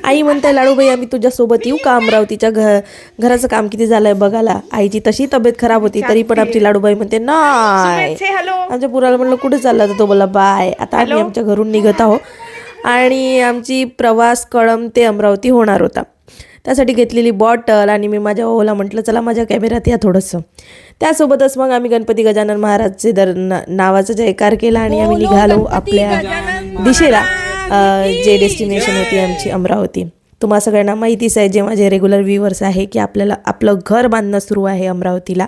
आई म्हणते लाडूबाई आम्ही तुझ्यासोबत येऊ का अमरावतीच्या घराचं काम किती झालंय बघायला. आईची तशी तब्येत खराब होती तरी पण आमची लाडूबाई म्हणते नाही. आमच्या पुराला म्हणलं कुठे चालला तर तो बोला बाय. आता आम्ही आमच्या घरून निघत आहोत आणि आमची प्रवास कळंब ते अमरावती होणार होता. त्यासाठी घेतलेली बॉटल आणि मी माझ्या ओला म्हटलं चला माझ्या कॅमेऱ्यात या थोडंसं. त्यासोबतच मग आम्ही गणपती गजानन महाराजचे नावाचा जयकार केला आणि आम्ही निघालो आपल्या दिशेला. जे डेस्टिनेशन होती आमची अमरावती. तुम्हा सगळ्यांना माहितीच आहे जे माझे रेग्युलर व्ह्यूवर्स आहे की आपल्याला आपलं घर बांधणं सुरू आहे अमरावतीला.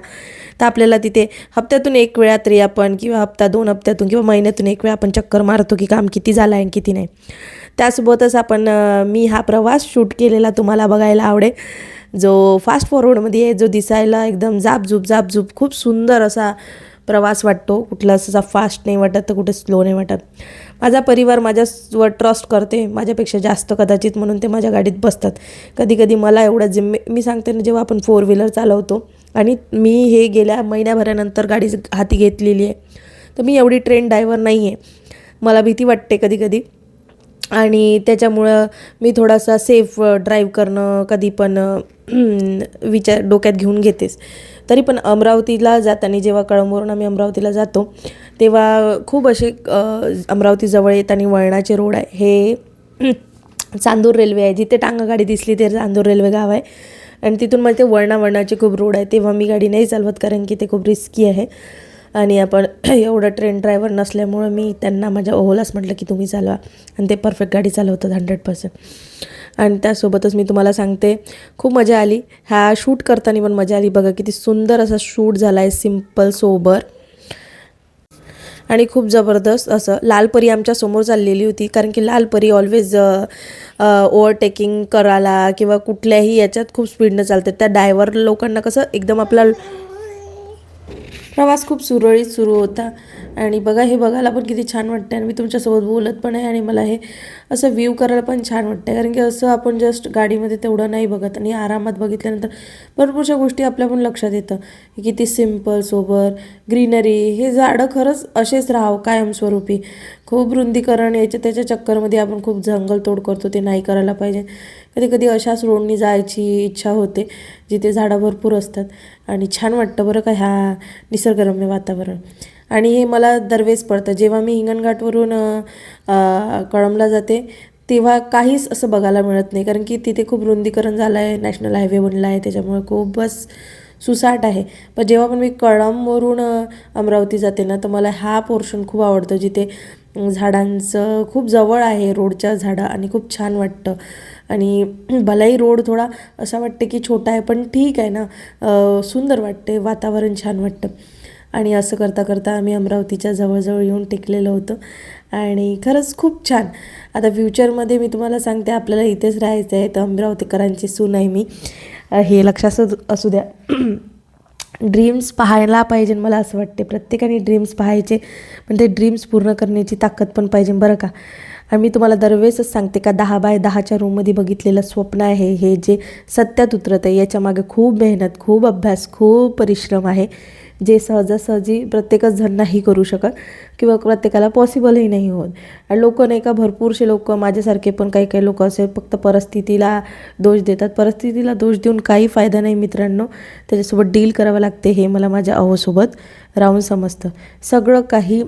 तर आपल्याला तिथे हप्त्यातून एक वेळा तरी आपण किंवा हप्ता 2 हप्त्यातून किंवा महिन्यातून एक वेळा आपण चक्कर मारतो की काम किती झालं आहे किती नाही. त्यासोबतच मी हा प्रवास शूट केलेला तुम्हाला बघायला आवडेल, जो फास्ट फॉरवर्डमध्ये आहे, जो दिसायला एकदम जापजूप खूप सुंदर असा प्रवास वाटतो. कुठला असा फास्ट नाही वाटत तर कुठे स्लो नाही वाटत. माझा परिवार माझ्यावर ट्रस्ट करते माझ्यापेक्षा जास्त कदाचित, म्हणून ते माझ्या गाडीत बसतात. कधी मला एवढा मी सांगते ना, जेव्हा आपण 4 व्हीलर चालवतो आणि मी हे गेल्या महिन्याभरानंतर गाडी हाती घेतलेली आहे, तर मी एवढी ट्रेन ड्रायव्हर नाही आहे. मला भीती वाटते कधी आणि त्याच्यामुळं मी थोडासा सेफ ड्राईव्ह करणं कधी पण विचार डोक्यात घेऊन घेतेच. तरी पण अमरावतीला जाताना जेव्हा कळंबवरून आम्ही अमरावतीला जातो तेव्हा खूप असे अमरावतीजवळ येताना वळणाचे रोड आहे. हे चांदूर रेल्वे आहे, जिथे टांगा गाडी दिसली ते चांदूर रेल्वे गाव आहे आणि तिथून मला ते वळणाचे खूप रोड आहे. तेव्हा मी गाडी नाही चालवत कारण की ते खूप रिस्की आहे आणि आपण एवढं ट्रेन ड्रायव्हर नसल्यामुळं मी त्यांना माझ्या ओलाच म्हटलं की तुम्ही चालवा आणि ते परफेक्ट गाडी चालवतात 100%. आणि त्यासोबतच मी तुम्हाला सांगते खूप मजा आली. हा शूट करताना पण मजा आली. बघा किती सुंदर असा शूट झाला आहे, सिम्पल सोबर आणि खूप जबरदस्त असं. लालपरी आमच्या समोर चाललेली होती कारण की लालपरी ऑलवेज ओव्हरटेकिंग करायला किंवा कुठल्याही याच्यात खूप स्पीडनं चालते. त्या ड्रायव्हर लोकांना कसं एकदम आपला प्रवास खूप सुरळीत सुरू होता. आणि बघा हे बघायला पण किती छान वाटतं आणि मी तुमच्यासोबत बोलत पण आहे आणि मला हे असं व्ह्यू करायला पण छान वाटतं कारण की असं आपण जस्ट गाडीमध्ये तेवढं नाही बघत आणि आरामात बघितल्यानंतर भरपूरशा गोष्टी आपल्या पण लक्षात येतं. किती सिम्पल सोबर ग्रीनरी. हे झाडं खरंच असेच राहावं कायमस्वरूपी. खूप रुंदीकरण त्याच्या चक्करमध्ये आपण खूप जंगलतोड करतो, ते नाही करायला पाहिजे. कधी अशाच रोडनी जायची इच्छा होते जिथे झाडं भरपूर असतात आणि छान वाटतं बरं का ह्या निसर्गरम्य वातावरण. आणि हे मला दरवेळेस पडतं जेव्हा मी हिंगणघाटवरून कळंबला जाते तेव्हा काहीच असं बघायला मिळत नाही कारण की तिथे खूप रुंदीकरण झालं आहे, नॅशनल हायवे बनला आहे, त्याच्यामुळे खूपच सुसाट आहे. पण जेव्हा पण मी कळंबवरून अमरावती जाते ना तर मला हा पोर्शन खूप आवडतं जिथे झाडांचं खूप जवळ आहे रोडच्या झाडं आणि खूप छान वाटतं. आणि भलाही रोड थोडा असा वाटते की छोटा आहे पण ठीक आहे ना, सुंदर वाटते, वातावरण छान वाटतं. आणि असं करता आम्ही अमरावतीच्या जवळजवळ येऊन टिकलेलो होतो आणि खरंच खूप छान. आता फ्युचरमध्ये मी तुम्हाला सांगते आपल्याला इथेच राहायचं आहे, तर अमरावतीकरांची सून आहे मी, हे लक्षात असू द्या. ड्रीम्स पाहायला पाहिजे मला असं वाटते. प्रत्येकाने ड्रीम्स पाहायचे पण ते ड्रीम्स पूर्ण करण्याची ताकद पण पाहिजे बरं का. आणि मी तुम्हाला दरवेळेसच सांगते का 10 बाय 10च्या रूममध्ये बघितलेलं स्वप्न आहे हे जे सत्यात उतरत आहे याच्यामागे खूप मेहनत, खूप अभ्यास, खूप परिश्रम आहे, जे सहजासहजी प्रत्येकच जण नाही करू शकत किंवा प्रत्येकाला पॉसिबलही नाही होत. आणि लोक नाही का भरपूरसे लोक माझ्यासारखे पण काही लोक असे फक्त परिस्थितीला दोष देतात. परिस्थितीला दोष देऊन काही फायदा नाही मित्रांनो, त्याच्यासोबत डील करावं लागते. हे मला माझ्या अहोसोबत राहून समजतं. सगळं काही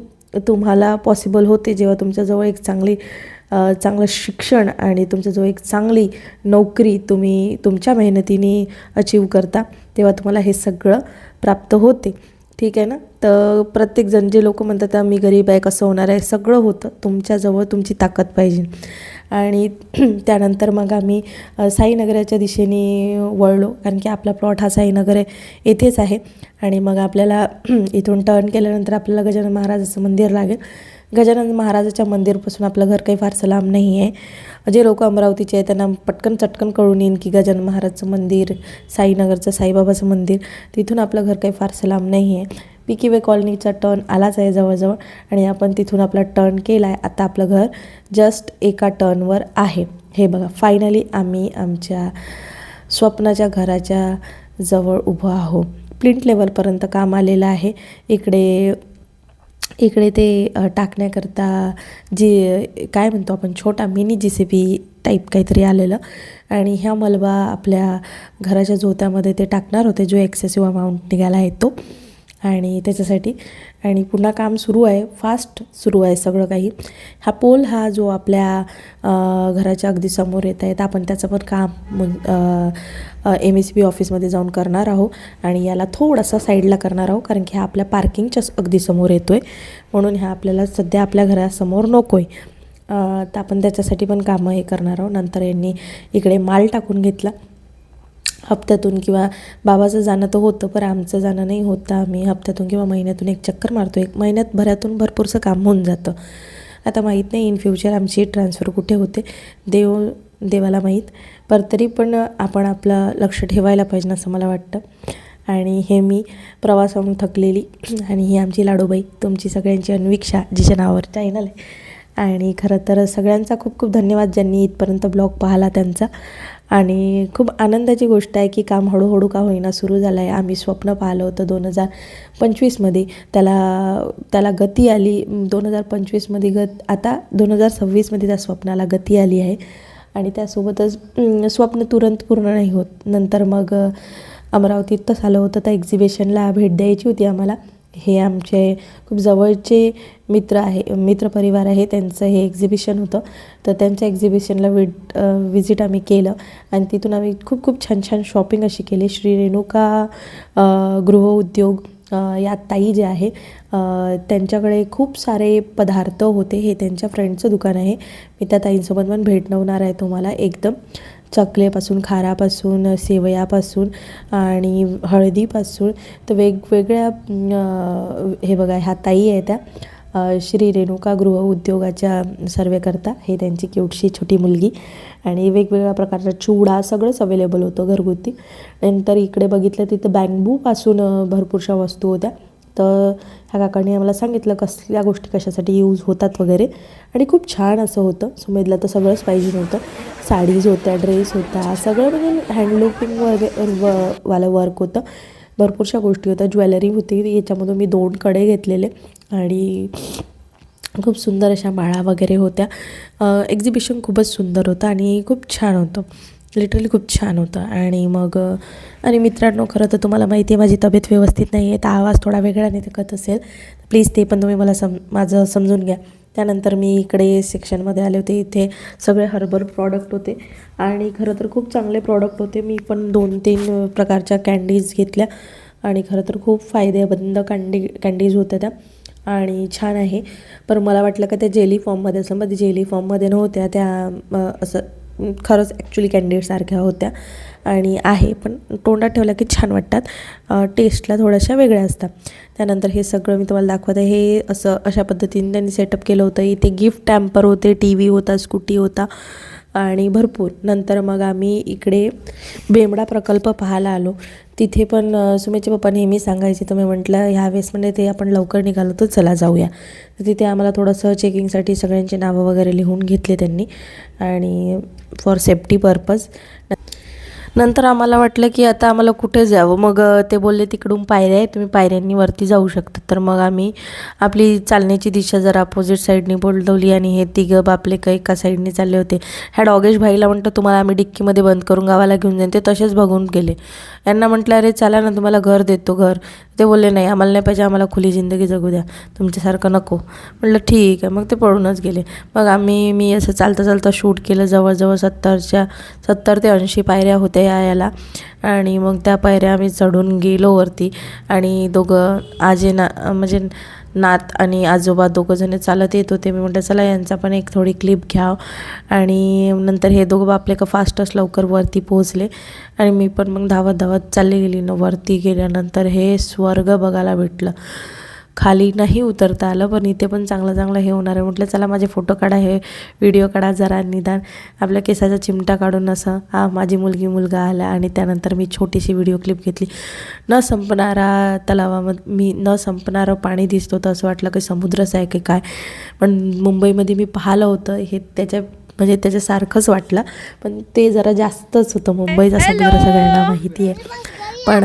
तुम्हाला पॉसिबल होते जेव्हा तुमच्याजवळ एक चांगलं शिक्षण आणि तुमच्याजवळ एक चांगली नोकरी तुम्ही तुमच्या मेहनतीने अचीव करता, तेव्हा तुम्हाला हे सगळं प्राप्त होते. ठीक आहे ना. तर प्रत्येकजण जे लोक म्हणतात मी गरीब आहे कसं होणार आहे, सगळं होतं तुमच्याजवळ तुमची ताकद पाहिजे. आणि त्यानंतर मग आम्ही साईनगराच्या दिशेने वळलो कारण की आपला प्लॉट हा साईनगर आहे येथेच आहे. आणि मग आपल्याला इथून टर्न केल्यानंतर आपल्याला गजानन महाराजाचं मंदिर लागेल. गजानन महाराजाच्या मंदिरपासून आपलं घर काही फारसं लांब नाही आहे. जे लोक अमरावतीचे आहे त्यांना पटकन चटकन कळून येईन की गजानन महाराजचं मंदिर, साईनगरचं साईबाबाचं मंदिर, तिथून आपलं घर काही फारसं लांब नाही आहे. पीकी वे कॉलनीचा टर्न आलाच आहे जवळजवळ आणि आपण तिथून आपला टर्न केला आहे. आता आपलं घर जस्ट एका टर्नवर आहे. हे बघा फायनली आम्ही आमच्या स्वप्नाच्या घराच्या जवळ उभं आहो. प्लिंट लेवलपर्यंत काम आलेलं आहे. इकडे इकडे ते टाकण्याकरता जी काय म्हणतो आपण छोटा मिनी JCB टाईप काहीतरी आलेलं आणि ह्या मलबा आपल्या घराच्या झोत्यामध्ये ते टाकणार होते, जो एक्सेसिव्ह अमाऊंट निघाला आहे तो. आणि त्याच्यासाठी आणि पुन्हा काम सुरू आहे, फास्ट सुरू आहे सगळं काही. हा पोल हा जो आपल्या घराच्या अगदी समोर येत आहे, तर आपण त्याचं पण काम MSB ऑफिसमध्ये जाऊन करणार आहोत आणि याला थोडासा साईडला करणार आहोत, कारण की हा आपल्या पार्किंगच्या अगदी समोर येतो आहे, म्हणून ह्या आपल्याला सध्या आपल्या घरासमोर नको आहे. तर आपण त्याच्यासाठी पण कामं हे करणार आहोत. नंतर यांनी इकडे माल टाकून घेतला हप्त्यातून, किंवा बाबाचं जाणं तर होतं पण आमचं जाणं नाही होतं. आम्ही हप्त्यातून किंवा महिन्यातून एक चक्कर मारतो. एक महिन्यात भरातून भरपूरसं काम होऊन जातं. आता माहीत नाही इन फ्युचर आमची ट्रान्सफर कुठे होते, देवाला माहीत. पर तरी पण आपण आपलं लक्ष ठेवायला पाहिजे असं मला वाटतं. आणि हे मी प्रवासाहून थकलेली आणि ही आमची लाडूबाई, तुमची सगळ्यांची अन्वीक्षा, जिच्या नावावर चॅनल आहे. आणि खरं तर सगळ्यांचा खूप खूप धन्यवाद ज्यांनी इथपर्यंत ब्लॉग पाहिला त्यांचा. आणि खूप आनंदाची गोष्ट आहे की काम हळूहळू का होईना सुरू झालं आहे. आम्ही स्वप्न पाहिलं होतं 2025मध्ये, त्याला गती आली. 2025मध्ये आता 2026मध्ये त्या स्वप्नाला गती आली आहे. आणि त्यासोबतच स्वप्न तुरंत पूर्ण नाही होत. नंतर मग अमरावतीत तसं आलं होतं, तर एक्झिबिशनला भेट द्यायची होती आम्हाला. हे आमचे खूप जवळचे मित्रपरिवार आहे, त्यांचं हे एक्झिबिशन होतं. तर त्यांच्या एक्झिबिशनला विजिट आम्ही केलं आणि तिथून आम्ही खूप खूप छान छान शॉपिंग अशी केली. श्री रेणुका गृहउद्योग या ताई जे आहे, त्यांच्याकडे खूप सारे पदार्थ होते. हे त्यांच्या फ्रेंडचं दुकान आहे. मी त्या ताईंसोबत पण भेटवणार आहे तुम्हाला. एकदम चकलेपासून, खारापासून, सेवयापासून आणि हळदीपासून, तर वेगवेगळ्या हे बघा, ह्या ताई आहे त्या श्री रेणुका गृहउद्योगाच्या सर्वेकर्ता. हे त्यांची क्यूटशी छोटी मुलगी. आणि वेगवेगळ्या प्रकारचा चिवडा सगळंच अवेलेबल होतं घरगुती. नंतर इकडे बघितलं तिथं बँबूपासून भरपूरशा वस्तू होत्या. तर ह्या काकांनी आम्हाला सांगितलं कसल्या गोष्टी कशासाठी यूज होतात वगैरे. आणि खूप छान असं होतं. सुमेधला तर सगळंच पाहिजे नव्हतं. साडीज होत्या, ड्रेस होता, सगळं म्हणजे हँडलूमिंग वगैरे वालं वर्क होतं. भरपूरशा गोष्टी होत्या. ज्वेलरी होती, याच्यामधून मी 2 कडे घेतलेले आणि खूप सुंदर अशा माळा वगैरे होत्या. एक्झिबिशन खूपच सुंदर होतं आणि खूप छान होतं, लिटरली खूप छान होतं. आणि मित्रांनो, खरं तर तुम्हाला माहिती आहे माझी तब्येत व्यवस्थित नाही आहे, तर आवाज थोडा वेगळा निघत असेल, प्लीज ते पण तुम्ही मला माझं समजून घ्या. त्यानंतर मी इकडे सेक्शनमध्ये आले होते. इथे सगळे हर्बल प्रॉडक्ट होते आणि खरं तर खूप चांगले प्रॉडक्ट होते. मी पण 2-3 प्रकारच्या कँडीज घेतल्या आणि खरं तर खूप फायदेमंद कँडीज होत्या त्या आणि छान आहे. पण मला वाटलं का त्या जेली फॉर्ममध्ये असं, मध्ये जेली फॉर्ममध्ये नव्हत्या त्या, असं खरंच ॲक्च्युली कँडीसारख्या होत्या आणि आहे, पण तोंडात ठेवल्या की छान वाटतात. टेस्टला थोड्याशा वेगळ्या असतात. त्यानंतर हे सगळं मी तुम्हाला दाखवत आहे. हे अशा पद्धतीने त्यांनी सेटअप केलं होतं. इथे गिफ्ट टॅम्पर होते, TV होता, स्कूटी होता आणि भरपूर. नंतर मग आम्ही इकडे बेमडा प्रकल्प पाहायला आलो. तिथे पण सुमेचे पप्पा नेहमी सांगायचे, तर मी म्हटलं ह्यावेळेस म्हणजे ते आपण लवकर निघालो तर चला जाऊया. तर तिथे आम्हाला थोडंसं चेकिंगसाठी सगळ्यांची नावं वगैरे लिहून घेतले त्यांनी आणि फॉर सेफ्टी पर्पज. नंतर आम्हाला वाटलं की आता आम्हाला कुठे जावं. मग ते बोलले तिकडून पायऱ्या आहे, तुम्ही पायऱ्यांनी वरती जाऊ शकता. तर मग आम्ही आपली चालण्याची दिशा जरा अपोजिट साईडनी बोलवली आणि हे तिघं बापले काही एका साईडने चालले होते. ह्या डॉगेश भाईला म्हटलं तुम्हाला आम्ही डिक्कीमध्ये बंद करून गावाला घेऊन जाईन. ते तसेच बघून गेले. यांना म्हटलं अरे चला ना, तुम्हाला घर देतो घर. ते बोलले नाही, आम्हाला नाही पाहिजे, आम्हाला खुली जिंदगी जगू द्या, तुमच्यासारखं नको. म्हटलं ठीक आहे. मग ते पळूनच गेले. मग मी असं चालता शूट केलं. जवळजवळ 70 ते 80 पायऱ्या होत्या याला. आणि मग त्या पायऱ्या आम्ही चढून गेलो वरती आणि दोघं म्हणजे नात आणि आजोबा दोघंजण चालत येत होते. मी म्हटलं चला यांचा पण एक थोडी क्लिप घ्याव. आणि नंतर हे दोघं बापले का फास्टच लवकर वरती पोहोचले आणि मी पण मग धावत चालली गेली. वरती गेल्यानंतर हे स्वर्ग बघायला भेटलं. खाली नाही उतरता आलं, पण इथे पण चांगलं हे होणार आहे. म्हटलं चला माझे फोटो काढा, हे व्हिडिओ काढा, जरा निदान आपल्या केसाचा चिमटा काढून असं माझी मुलगा आला. आणि त्यानंतर मी छोटीशी व्हिडिओ क्लिप घेतली. न संपणारा तलावामध्ये न संपणारं पाणी दिसत होतं. असं वाटलं की समुद्रच आहे की काय. पण मुंबईमध्ये मी पाहिलं होतं हे त्याच्यासारखंच वाटलं, पण ते जरा जास्तच होतं. मुंबईचा समुद्र सगळ्यांना माहिती आहे. पण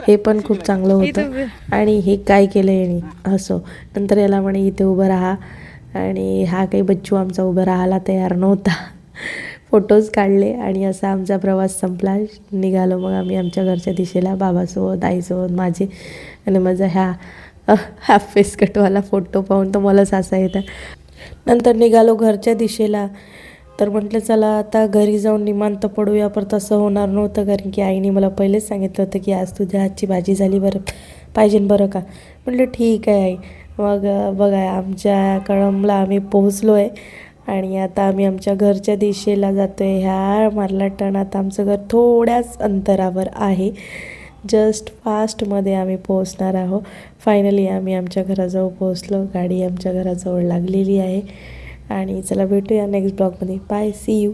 हे पण खूप चांगलं होतं. आणि हे काय केलं याने असो, नंतर याला म्हणे इथे उभं राहा, आणि हा काही बच्चू आमचा उभं राहायला तयार नव्हता. फोटोज काढले आणि असा आमचा प्रवास संपला. निघालो मग आम्ही आमच्या घरच्या दिशेला, बाबासोबत, आईसोबत, माझे. आणि माझा हाफ फेस कटवाला फोटो पाहून तर मलाच हसा येतं. नंतर निघालो घरच्या दिशेला. तर म्हटलं चला आता घरी जाऊन निवांत पडूया, पण तसं होणार नव्हतं, कारण की आईने मला पहिलेच सांगितलं होतं की आज तुझ्या हातची भाजी झाली बरं पाहिजे बरं का. म्हटलं ठीक आहे आई. मग बघा आमच्या कळंबला आम्ही पोहोचलो आहे, आणि आता आम्ही आमच्या घरच्या दिशेला जातो आहे. ह्या मार्ला टर्नात आमचं घर थोड्याच अंतरावर आहे. जस्ट फास्टमध्ये आम्ही पोहोचणार आहोत. फायनली आम्ही आमच्या घराजवळ पोहोचलो. गाडी आमच्या घराजवळ लागलेली आहे. आणि चला भेटूया नेक्स्ट ब्लॉगमध्ये. Bye, see you.